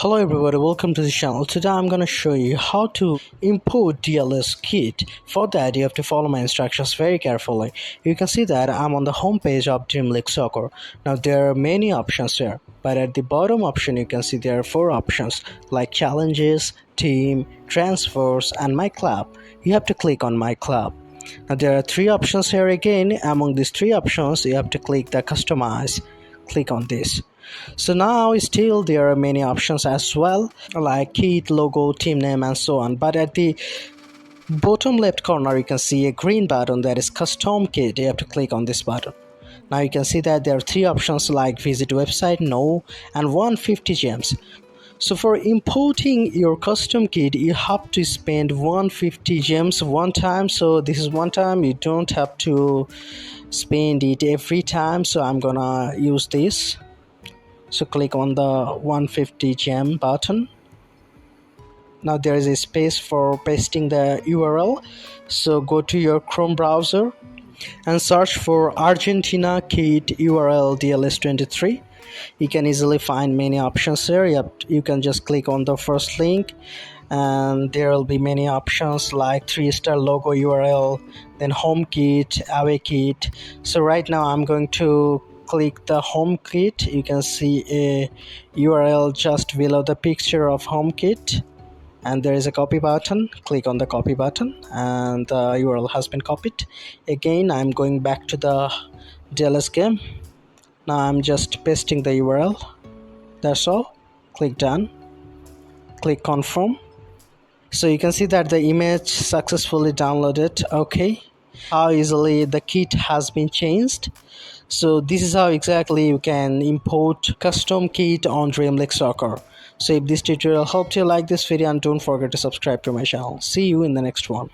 Hello everybody, welcome to the channel. Today I'm going to show you how to import DLS kit. For that you have to follow my instructions very carefully. You can see that I'm on the home page of Dream League Soccer. Now there are many options here, but at the bottom option you can see there are 4 options like challenges, team, transfers and my club. You have to click on my club. Now there are 3 options here again. Among these 3 options you have to click the customize. Click on this. So now still there are many options as well like kit, logo, team name and so on, but at the bottom left corner you can see a green button that is custom kit. You have to click on this button. Now you can see that there are 3 options like visit website, no, and 150 gems. So for importing your custom kit you have to spend 150 gems one time. So this is one time, you don't have to spend it every time, so I'm gonna use this. So click on the 150 gem button. Now there is a space for pasting the URL. So go to your Chrome browser and search for Argentina kit URL DLS23. You can easily find many options here. You can just click on the first link and there will be many options like 3-star logo URL, then home kit, away kit. So right now I'm going to click the home kit. You can see a URL just below the picture of home kit and there is a copy button. Click on the copy button and the URL has been copied. Again I'm going back to the DLS game. Now I'm just pasting the URL. That's all. Click done. Click confirm. So you can see that the image successfully downloaded. Okay, how easily the kit has been changed. So this is how exactly you can import custom kit on Dream League Soccer. So if this tutorial helped you, like this video and don't forget to subscribe to my channel. See you in the next one.